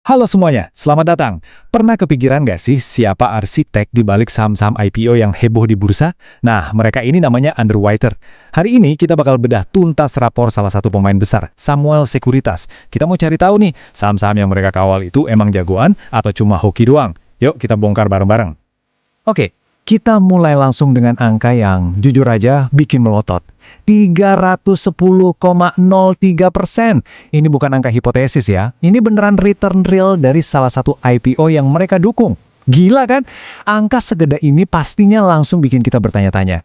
Halo semuanya, selamat datang. Pernah kepikiran nggak sih siapa arsitek di balik saham-saham IPO yang heboh di bursa? Nah, mereka ini namanya underwriter. Hari ini kita bakal bedah tuntas rapor salah satu pemain besar, Samuel Securitas. Kita mau cari tahu nih, saham-saham yang mereka kawal itu emang jagoan atau cuma hoki doang? Yuk kita bongkar bareng-bareng. Oke, kita mulai langsung dengan angka yang jujur aja bikin melotot. 310,03%. Ini bukan angka hipotesis ya. Ini beneran return real dari salah satu IPO yang mereka dukung. Gila kan? Angka segede ini pastinya langsung bikin kita bertanya-tanya.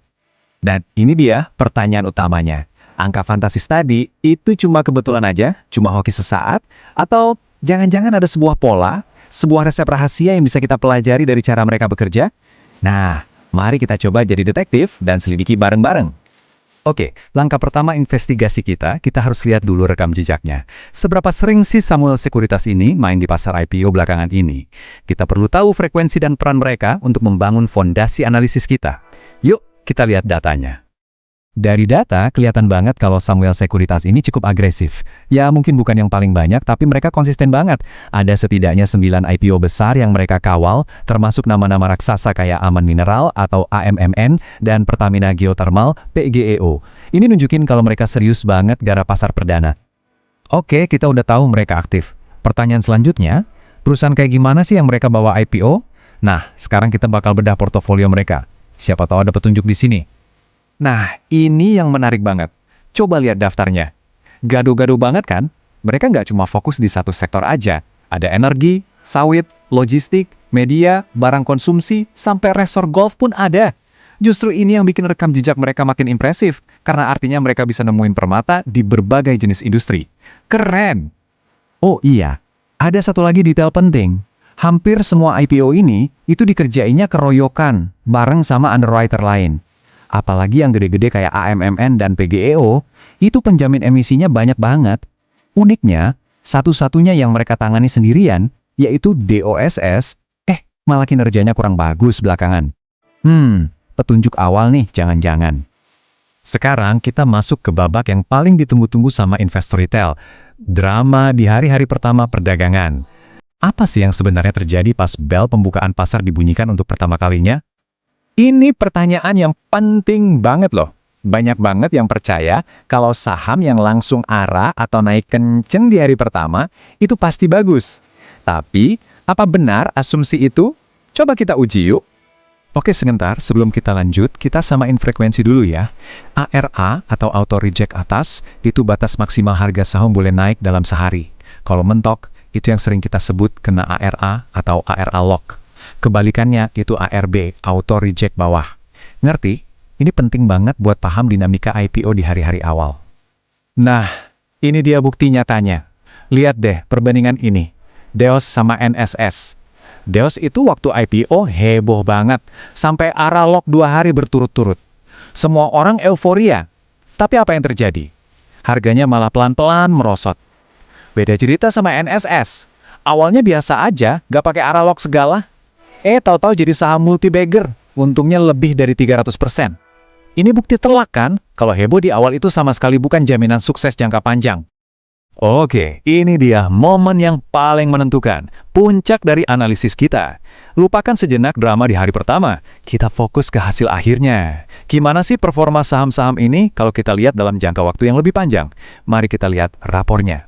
Dan ini dia pertanyaan utamanya. Angka fantastis tadi itu cuma kebetulan aja, cuma hoki sesaat, atau jangan-jangan ada sebuah pola, sebuah resep rahasia yang bisa kita pelajari dari cara mereka bekerja? Nah, mari kita coba jadi detektif dan selidiki bareng-bareng. Oke, langkah pertama investigasi kita harus lihat dulu rekam jejaknya. Seberapa sering sih Samuel Securitas ini main di pasar IPO belakangan ini? Kita perlu tahu frekuensi dan peran mereka untuk membangun fondasi analisis kita. Yuk, kita lihat datanya. Dari data, kelihatan banget kalau Samuel Securitas ini cukup agresif. Ya, mungkin bukan yang paling banyak, tapi mereka konsisten banget. Ada setidaknya 9 IPO besar yang mereka kawal, termasuk nama-nama raksasa kayak Aman Mineral atau AMMN dan Pertamina Geothermal PGEO. Ini nunjukin kalau mereka serius banget garap pasar perdana. Oke, kita udah tahu mereka aktif. Pertanyaan selanjutnya, perusahaan kayak gimana sih yang mereka bawa IPO? Nah, sekarang kita bakal bedah portofolio mereka. Siapa tahu ada petunjuk di sini. Nah, ini yang menarik banget. Coba lihat daftarnya. Gado-gado banget kan? Mereka nggak cuma fokus di satu sektor aja. Ada energi, sawit, logistik, media, barang konsumsi, sampai resort golf pun ada. Justru ini yang bikin rekam jejak mereka makin impresif, karena artinya mereka bisa nemuin permata di berbagai jenis industri. Keren! Oh iya, ada satu lagi detail penting. Hampir semua IPO ini, itu dikerjainnya keroyokan, bareng sama underwriter lain. Apalagi yang gede-gede kayak AMMN dan PGEO, itu penjamin emisinya banyak banget. Uniknya, satu-satunya yang mereka tangani sendirian, yaitu DOSS, malah kinerjanya kurang bagus belakangan. Petunjuk awal nih, jangan-jangan. Sekarang kita masuk ke babak yang paling ditunggu-tunggu sama investor retail. Drama di hari-hari pertama perdagangan. Apa sih yang sebenarnya terjadi pas bel pembukaan pasar dibunyikan untuk pertama kalinya? Ini pertanyaan yang penting banget loh. Banyak banget yang percaya kalau saham yang langsung arah atau naik kenceng di hari pertama itu pasti bagus. Tapi, apa benar asumsi itu? Coba kita uji yuk. Oke, sebentar sebelum kita lanjut, kita samain frekuensi dulu ya. ARA atau Auto Reject atas, itu batas maksimal harga saham boleh naik dalam sehari. Kalau mentok, itu yang sering kita sebut kena ARA atau ARA lock. Kebalikannya itu ARB, Auto Reject bawah. Ngerti? Ini penting banget buat paham dinamika IPO di hari-hari awal. Nah, ini dia bukti nyatanya. Lihat deh perbandingan ini. DEOS sama NSS. DEOS itu waktu IPO heboh banget. Sampai ARA lock 2 hari berturut-turut. Semua orang euforia. Tapi apa yang terjadi? Harganya malah pelan-pelan merosot. Beda cerita sama NSS. Awalnya biasa aja, gak pakai ARA lock segala. Tahu-tahu jadi saham multi-bagger, untungnya lebih dari 300%. Ini bukti telak kan, kalau heboh di awal itu sama sekali bukan jaminan sukses jangka panjang. Oke, ini dia momen yang paling menentukan, puncak dari analisis kita. Lupakan sejenak drama di hari pertama, kita fokus ke hasil akhirnya. Gimana sih performa saham-saham ini kalau kita lihat dalam jangka waktu yang lebih panjang? Mari kita lihat rapornya.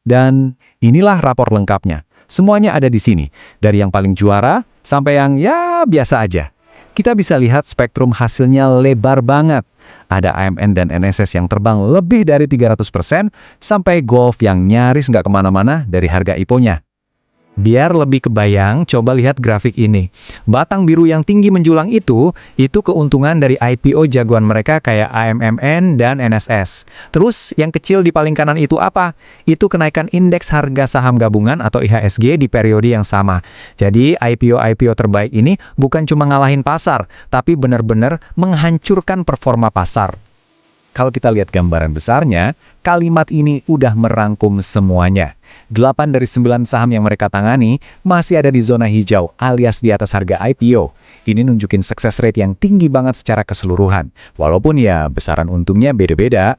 Dan inilah rapor lengkapnya. Semuanya ada di sini, dari yang paling juara sampai yang ya biasa aja. Kita bisa lihat spektrum hasilnya lebar banget. Ada AMN dan NSS yang terbang lebih dari 300%, sampai Golf yang nyaris nggak kemana-mana dari harga IPO-nya. Biar lebih kebayang, coba lihat grafik ini. Batang biru yang tinggi menjulang itu keuntungan dari IPO jagoan mereka kayak AMMN dan NSS. Terus, yang kecil di paling kanan itu apa? Itu kenaikan indeks harga saham gabungan atau IHSG di periode yang sama. Jadi, IPO-IPO terbaik ini bukan cuma ngalahin pasar, tapi benar-benar menghancurkan performa pasar. Kalau kita lihat gambaran besarnya, kalimat ini udah merangkum semuanya. 8 dari 9 saham yang mereka tangani masih ada di zona hijau alias di atas harga IPO. Ini nunjukin success rate yang tinggi banget secara keseluruhan. Walaupun ya besaran untungnya beda-beda.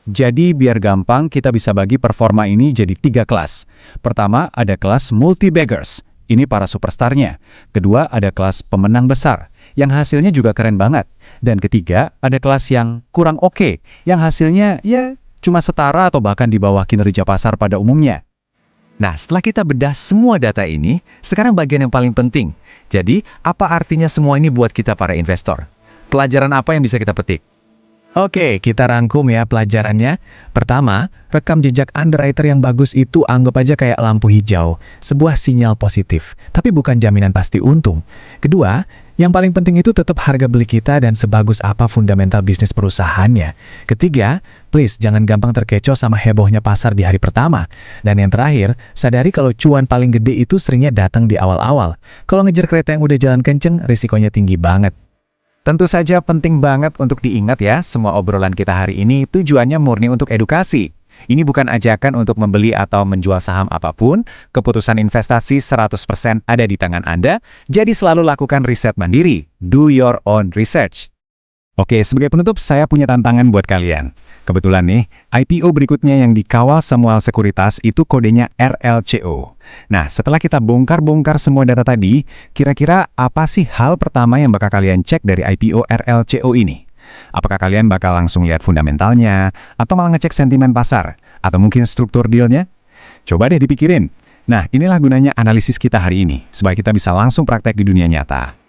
Jadi biar gampang kita bisa bagi performa ini jadi 3 kelas. Pertama ada kelas multi-baggers, ini para superstarnya. Kedua ada kelas pemenang besar, yang hasilnya juga keren banget. Dan ketiga ada kelas yang kurang oke, yang hasilnya ya cuma setara atau bahkan di bawah kinerja pasar pada umumnya. Nah, setelah kita bedah semua data ini, sekarang bagian yang paling penting. Jadi, apa artinya semua ini buat kita para investor? Pelajaran apa yang bisa kita petik? Oke, kita rangkum ya pelajarannya. Pertama, rekam jejak underwriter yang bagus itu anggap aja kayak lampu hijau, sebuah sinyal positif, tapi bukan jaminan pasti untung. Kedua, yang paling penting itu tetap harga beli kita dan sebagus apa fundamental bisnis perusahaannya. Ketiga, please jangan gampang terkecoh sama hebohnya pasar di hari pertama. Dan yang terakhir, sadari kalau cuan paling gede itu seringnya datang di awal-awal. Kalau ngejar kereta yang udah jalan kenceng, risikonya tinggi banget. Tentu saja penting banget untuk diingat ya, semua obrolan kita hari ini tujuannya murni untuk edukasi. Ini bukan ajakan untuk membeli atau menjual saham apapun, keputusan investasi 100% ada di tangan Anda, jadi selalu lakukan riset mandiri, do your own research. Oke, sebagai penutup saya punya tantangan buat kalian. Kebetulan nih, IPO berikutnya yang dikawal Samuel Sekuritas itu kodenya RLCO. Nah, setelah kita bongkar-bongkar semua data tadi, kira-kira apa sih hal pertama yang bakal kalian cek dari IPO RLCO ini? Apakah kalian bakal langsung lihat fundamentalnya, atau malah ngecek sentimen pasar, atau mungkin struktur dealnya? Coba deh dipikirin. Nah, inilah gunanya analisis kita hari ini, supaya kita bisa langsung praktek di dunia nyata.